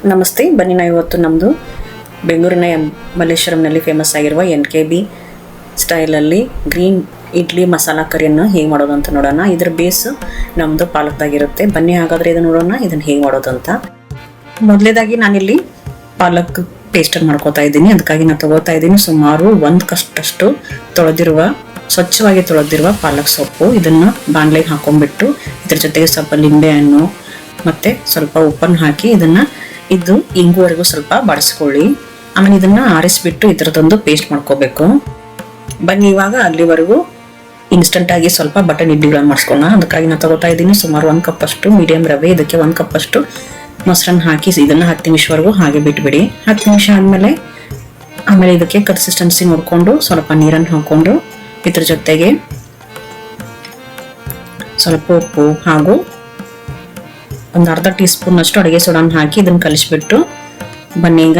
ನಮಸ್ತೆ. ಬನ್ನಿ ನಾವು ಇವತ್ತು ನಮ್ಮದು ಬೆಂಗಳೂರಿನ ಮಲ್ಲೇಶ್ವರಂನಲ್ಲಿ ಫೇಮಸ್ ಆಗಿರುವ NKB ಸ್ಟೈಲಲ್ಲಿ ಗ್ರೀನ್ ಇಡ್ಲಿ ಮಸಾಲಾ ಕರಿಯನ್ನು ಹೇಗೆ ಮಾಡೋದು ಅಂತ ನೋಡೋಣ. ಇದರ ಬೇಸ್ ನಮ್ಮದು ಪಾಲಕ್ದಾಗಿರುತ್ತೆ. ಬನ್ನಿ ಹಾಗಾದರೆ ಇದನ್ನು ನೋಡೋಣ, ಇದನ್ನು ಹೇಗೆ ಮಾಡೋದು ಅಂತ. ಮೊದಲೇದಾಗಿ ನಾನಿಲ್ಲಿ ಪಾಲಕ್ ಪೇಸ್ಟನ್ನು ಮಾಡ್ಕೋತಾ ಇದ್ದೀನಿ. ಅದಕ್ಕಾಗಿ ನಾನು ತಗೋತಾ ಇದ್ದೀನಿ ಸುಮಾರು 1 ಕಷ್ಟಷ್ಟು ಸ್ವಚ್ಛವಾಗಿ ತೊಳೆದಿರುವ ಪಾಲಕ್ ಸೊಪ್ಪು. ಇದನ್ನು ಬಾಣಲೆಗೆ ಹಾಕೊಂಡ್ಬಿಟ್ಟು ಇದ್ರ ಜೊತೆಗೆ ಸ್ವಲ್ಪ ಲಿಂಬೆ ಹಣ್ಣು ಮತ್ತು ಸ್ವಲ್ಪ ಉಪ್ಪನ್ನು ಹಾಕಿ ಇದು ಇಂಗುವರೆಗೂ ಸ್ವಲ್ಪ ಬಾಡಿಸ್ಕೊಳ್ಳಿ. ಆಮೇಲೆ ಇದನ್ನ ಆರಿಸ್ಬಿಟ್ಟು ಇದರದೊಂದು ಪೇಸ್ಟ್ ಮಾಡ್ಕೋಬೇಕು. ಬನ್ನಿ ಇವಾಗ ಅಲ್ಲಿವರೆಗೂ ಇನ್ಸ್ಟೆಂಟ್ ಆಗಿ ಸ್ವಲ್ಪ ಬಟನ್ ಇಡ್ಲಿಗಳನ್ನು ಮಾಡಿಸ್ಕೊಳ್ಳೋಣ. ಅದಕ್ಕಾಗಿ ನಾನು ತಗೋತಾ ಇದ್ದೀನಿ ಸುಮಾರು 1 ಕಪ್ ಅಷ್ಟು ಮೀಡಿಯಂ ರವೆ. ಇದಕ್ಕೆ 1 ಕಪ್ ಅಷ್ಟು ಮೊಸರನ್ನ ಹಾಕಿ ಇದನ್ನ 10 ನಿಮಿಷವರೆಗೂ ಹಾಗೆ ಬಿಟ್ಬಿಡಿ. 10 ನಿಮಿಷ ಆಮೇಲೆ ಇದಕ್ಕೆ ಕನ್ಸಿಸ್ಟೆನ್ಸಿ ನೋಡಿಕೊಂಡು ಸ್ವಲ್ಪ ನೀರನ್ನು ಹಾಕೊಂಡು ಇದ್ರ ಜೊತೆಗೆ ಸ್ವಲ್ಪ ಉಪ್ಪು ಹಾಗೂ ಒಂದು ಅರ್ಧ ಟೀ ಸ್ಪೂನ್ ಅಷ್ಟು ಅಡುಗೆ ಸೋಡಾನ ಹಾಕಿ ಇದನ್ನು ಕಲಿಸ್ಬಿಟ್ಟು ಬನ್ನಿ ಈಗ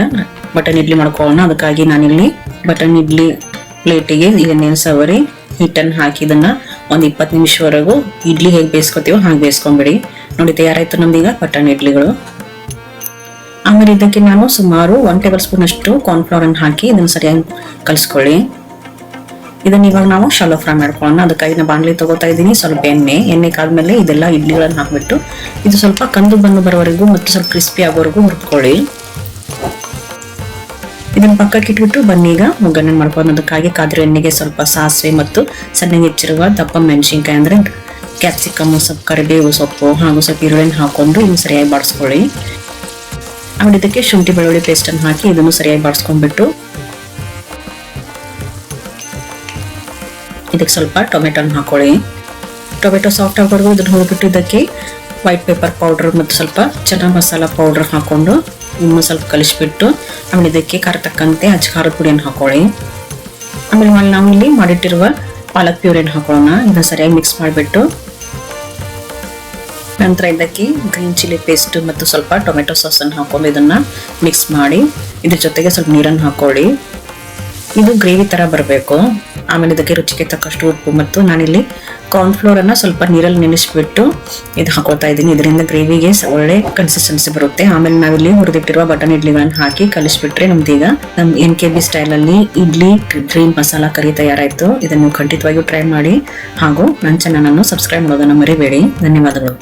ಬಟನ್ ಇಡ್ಲಿ ಮಾಡ್ಕೊಳ್ಳೋಣ. ಅದಕ್ಕಾಗಿ ನಾನಿಲ್ಲಿ ಬಟನ್ ಇಡ್ಲಿ ಪ್ಲೇಟಿಗೆ ಇದನ್ನೇನು ಸವರಿ ಹಿಟ್ಟನ್ನು ಹಾಕಿ ಇದನ್ನು ಒಂದು 20 ನಿಮಿಷವರೆಗೂ ಇಡ್ಲಿ ಹೇಗೆ ಬೇಯಿಸ್ಕೊತೀವೋ ಹಾಗೆ ಬೇಯಿಸ್ಕೊಂಬಿಡಿ. ನೋಡಿ ತಯಾರಾಯ್ತು ನಮ್ದೀಗ ಬಟನ್ ಇಡ್ಲಿಗಳು. ಆಮೇಲೆ ಇದಕ್ಕೆ ನಾನು ಸುಮಾರು 1 ಟೇಬಲ್ ಸ್ಪೂನ್ ಅಷ್ಟು ಕಾರ್ನ್ಫ್ಲವರ್ ಅನ್ನು ಹಾಕಿ ಇದನ್ನು ಸರಿಯಾಗಿ ಕಲಿಸ್ಕೊಳ್ಳಿ. ಇದನ್ನ ಇವಾಗ ನಾವು ಶಾಲೋ ಫ್ರೈ ಮಾಡ್ಕೊಳ್ಳೋಣ. ಅದಕ್ಕಾಗಿ ನಾನು ಬಾಣಲಿ ತಗೋತಾ ಇದ್ದೀನಿ. ಸ್ವಲ್ಪ ಎಣ್ಣೆ ಕಾದ್ಮೇಲೆ ಇದೆಲ್ಲ ಇಡ್ಲಿಗಳನ್ನು ಹಾಕ್ಬಿಟ್ಟು ಇದು ಸ್ವಲ್ಪ ಕಂದು ಬಣ್ಣ ಬರೋವರೆಗೂ ಮತ್ತು ಸ್ವಲ್ಪ ಕ್ರಿಸ್ಪಿ ಆಗೋವರೆಗೂ ಹುರ್ಕೊಳ್ಳಿ. ಇದನ್ನ ಪಕ್ಕಕ್ಕೆ ಇಟ್ಬಿಟ್ಟು ಬನ್ನಿ ಈಗ ಒಗ್ಗರಣೆ ಮಾಡ್ಕೊಂಡು ಅದಕ್ಕಾಗಿ ಕಾದಿರೋ ಎಣ್ಣೆಗೆ ಸ್ವಲ್ಪ ಸಾಸಿವೆ ಮತ್ತು ಸಣ್ಣಗೆ ಹೆಚ್ಚಿರುವ ದಪ್ಪ ಮೆಣಸಿನ್ಕಾಯಿ ಅಂದ್ರೆ ಕ್ಯಾಪ್ಸಿಕಮ್, ಸ್ವಲ್ಪ ಕರಿಬೇವು ಸೊಪ್ಪು ಹಾಗೂ ಸ್ವಲ್ಪ ಈರುಳ್ಳಿನ ಹಾಕೊಂಡು ಇದನ್ನು ಸರಿಯಾಗಿ ಬಾಡಿಸ್ಕೊಳ್ಳಿ. ಆಮೇಲೆ ಇದಕ್ಕೆ ಶುಂಠಿ ಬೆಳ್ಳುಳ್ಳಿ ಪೇಸ್ಟನ್ನು ಹಾಕಿ ಇದನ್ನು ಸರಿಯಾಗಿ ಬಾಡಿಸ್ಕೊಂಡ್ಬಿಟ್ಟು ಇದಕ್ಕೆ ಸ್ವಲ್ಪ ಟೊಮೆಟೊನ ಹಾಕೊಳ್ಳಿ. ಟೊಮೆಟೊ ಸಾಫ್ಟ್ ಆಗೋವರೆಗೂ ಇದನ್ನು ಹೋಗ್ಬಿಟ್ಟು ಇದಕ್ಕೆ ವೈಟ್ ಪೇಪರ್ ಪೌಡರ್ ಮತ್ತು ಸ್ವಲ್ಪ ಚನಾ ಮಸಾಲ ಪೌಡರ್ ಹಾಕೊಂಡು ಇನ್ನೂ ಸ್ವಲ್ಪ ಕಲಿಸ್ಬಿಟ್ಟು ಆಮೇಲೆ ಇದಕ್ಕೆ ಖಾರ ತಕ್ಕಂತೆ ಖಾರದ ಪುಡಿಯನ್ನು ಹಾಕೊಳ್ಳಿ. ಆಮೇಲೆ ನಾವು ಇಲ್ಲಿ ಮಾಡಿಟ್ಟಿರುವ ಪಾಲಕ್ ಪ್ಯೂರಿಯನ್ನು ಹಾಕೊಳ್ಳೋಣ. ಇದನ್ನು ಸರಿಯಾಗಿ ಮಿಕ್ಸ್ ಮಾಡಿಬಿಟ್ಟು ನಂತರ ಇದಕ್ಕೆ ಗ್ರೀನ್ ಚಿಲ್ಲಿ ಪೇಸ್ಟ್ ಮತ್ತು ಸ್ವಲ್ಪ ಟೊಮೆಟೊ ಸಾಸನ್ನು ಹಾಕೊಂಡು ಇದನ್ನು ಮಿಕ್ಸ್ ಮಾಡಿ ಇದ್ರ ಜೊತೆಗೆ ಸ್ವಲ್ಪ ನೀರನ್ನು ಹಾಕೊಳ್ಳಿ. ಇದು ಗ್ರೇವಿ ಥರ ಬರಬೇಕು. ಆಮೇಲೆ ಇದಕ್ಕೆ ರುಚಿಗೆ ತಕ್ಕಷ್ಟು ಉಪ್ಪು ಮತ್ತು ನಾನಿಲ್ಲಿ ಕಾರ್ನ್ಫ್ಲೋರ್ ಅನ್ನ ಸ್ವಲ್ಪ ನೀರಲ್ಲಿ ನೆನೆಸ್ಬಿಟ್ಟು ಇದು ಹಾಕೋತಾ ಇದ್ದೀನಿ. ಇದರಿಂದ ಗ್ರೇವಿಗೆ ಒಳ್ಳೆ ಕನ್ಸಿಸ್ಟೆನ್ಸಿ ಬರುತ್ತೆ. ಆಮೇಲೆ ನಾವಿಲ್ಲಿ ಹುರಿದಿಟ್ಟಿರುವ ಬಟನ್ ಇಡ್ಲಿಗಳನ್ನು ಹಾಕಿ ಕಲಿಸ್ಬಿಟ್ರೆ ನಮ್ದೀಗ ನಮ್ಮ NKB ಸ್ಟೈಲಲ್ಲಿ ಇಡ್ಲಿ ಗ್ರೀನ್ ಮಸಾಲಾ ಕರಿ ತಯಾರಾಯಿತು. ಇದನ್ನು ಖಂಡಿತವಾಗಿಯೂ ಟ್ರೈ ಮಾಡಿ ಹಾಗೂ ನನ್ನ ಚಾನಲನ್ನು ಸಬ್ಸ್ಕ್ರೈಬ್ ಮಾಡೋದನ್ನು ಮರಿಬೇಡಿ. ಧನ್ಯವಾದಗಳು.